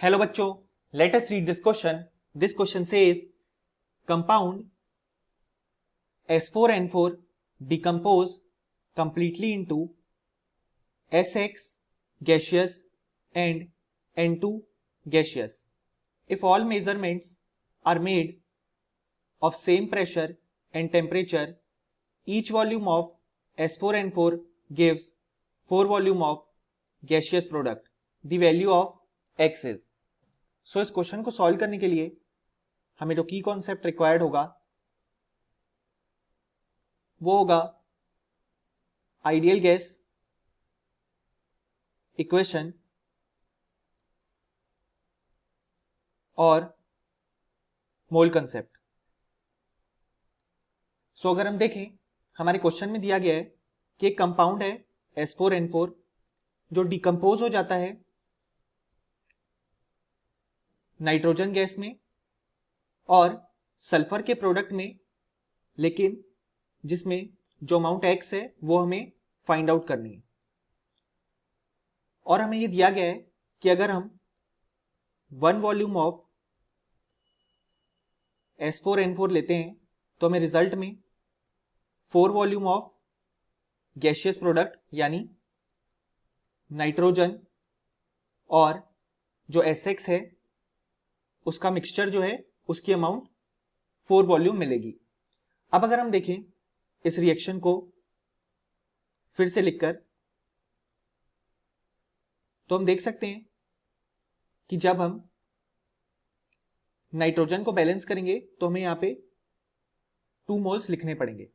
Hello बच्चों, let us read this question. This question says compound S4N4 decompose completely into SX gaseous and N2 gaseous if all measurements are made of same pressure and temperature. Each volume of S4N4 gives 4 volume of gaseous product. The value of X is. सो इस question को solve करने के लिए हमें जो की concept required होगा वो होगा आइडियल गैस इक्वेशन और मोल कंसेप्ट. सो अगर हम देखें हमारे क्वेश्चन में दिया गया है कि एक कंपाउंड है S4N4 जो डिकम्पोज हो जाता है नाइट्रोजन गैस में और सल्फर के प्रोडक्ट में, लेकिन जिसमें जो अमाउंट X है वो हमें फाइंड आउट करनी है. और हमें ये दिया गया है कि अगर हम 1 वॉल्यूम ऑफ S4N4 लेते हैं तो हमें रिजल्ट में 4 वॉल्यूम ऑफ गैसियस प्रोडक्ट यानी नाइट्रोजन और जो SX है उसका मिक्सचर जो है उसकी अमाउंट 4 वॉल्यूम मिलेगी. अब अगर हम देखें इस रिएक्शन को फिर से लिखकर तो हम देख सकते हैं कि जब हम नाइट्रोजन को बैलेंस करेंगे तो हमें यहां पे 2 मोल्स लिखने पड़ेंगे.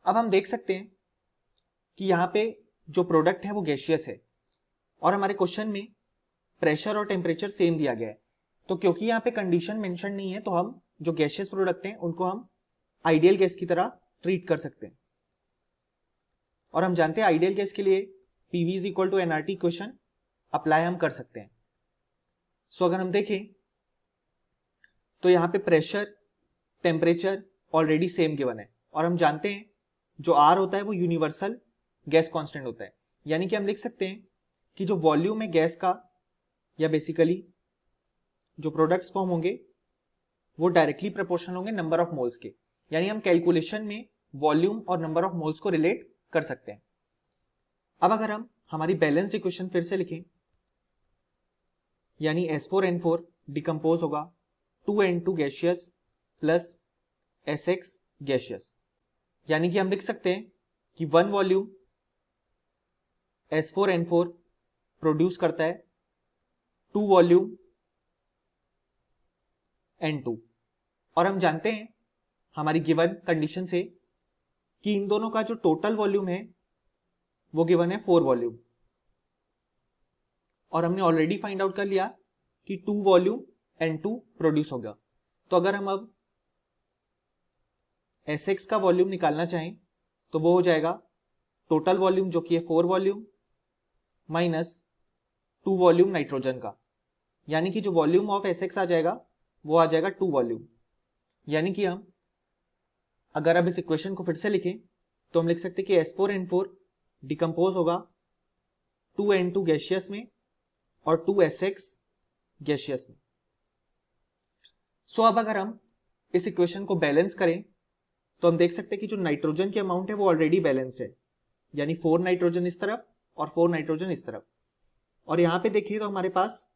अब हम देख सकते हैं कि यहां पे जो प्रोडक्ट है वो गैसियस है और हमारे क्वेश्चन में प्रेशर और टेम्परेचर सेम दिया गया है. तो क्योंकि यहाँ पे कंडीशन मेंशन नहीं है तो हम जो गैसियस प्रोडक्ट हैं उनको हम आइडियल गैस की तरह ट्रीट कर सकते हैं. और हम जानते हैं आइडियल गैस के लिए PV is equal to NRT equation apply हम कर सकते हैं. सो अगर हम देखें तो यहाँ पे pressure temperature already same given है और हम जानते हैं जो R होता है वो यूनिवर्सल गैस कांस्टेंट होता है. यानी कि हम लिख सकते हैं कि जो वॉल्यूम है गैस का या बेसिकली जो प्रोडक्ट्स फॉर्म होंगे वो डायरेक्टली प्रोपोर्शनल होंगे नंबर ऑफ मोल्स के. यानी हम कैलकुलेशन में वॉल्यूम और नंबर ऑफ मोल्स को रिलेट कर सकते हैं. अब अगर हम हमारी बैलेंस्ड इक्वेशन फिर से लिखें यानी S4N4 डिकम्पोज होगा 2N2 gaseous plus SX gaseous. यानी कि हम लिख सकते हैं कि 1 वॉल्यूम S4N4 प्रोड्यूस करता है 2 वॉल्यूम N2. और हम जानते हैं हमारी गिवन कंडीशन से कि इन दोनों का जो टोटल वॉल्यूम है वो गिवन है 4 वॉल्यूम और हमने ऑलरेडी फाइंड आउट कर लिया कि 2 वॉल्यूम N2 प्रोड्यूस होगा. तो अगर हम अब SX का वॉल्यूम निकालना चाहें तो वो हो जाएगा टोटल वॉल्यूम जो कि है 4 वॉल्यूम माइनस 2 वॉल्यूम नाइट्रोजन का. यानी कि जो वॉल्यूम ऑफ SX आ जाएगा वो आ जाएगा 2 वॉल्यूम. यानी कि हम अगर अब इस इक्वेशन को फिर से लिखें तो हम लिख सकते हैं कि S4N4 डिकम्पोज होगा 2N2 गैसियस में और 2SX गैसियस में. सो अब अगर हम इस इक्वेशन को बैलेंस करें तो हम देख सकते हैं कि जो नाइट्रोजन की अमाउंट है वो ऑलरेडी बैलेंस्ड है. यानी 4 नाइट्रोजन इस तरफ और 4 नाइट्रोजन इस तरफ. और यहां पे देखिए तो हमारे पास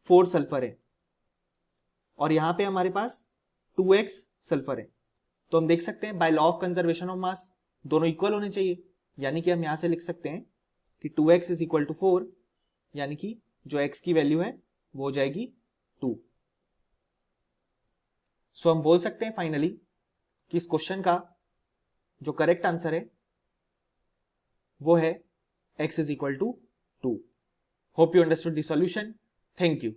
4 सल्फर है और यहां पे हमारे पास 2x सल्फर है. तो हम देख सकते हैं by law of conservation of mass दोनों इक्वल होने चाहिए. यानी कि हम यहां से लिख सकते हैं कि 2x इज इक्वल टू 4 यानी कि जो x की वैल्यू है वो हो जाएगी 2. सो हम बोल सकते हैं फाइनली कि इस क्वेश्चन का जो करेक्ट आंसर है वो है x is equal to 2. Hope you understood the solution. Thank you.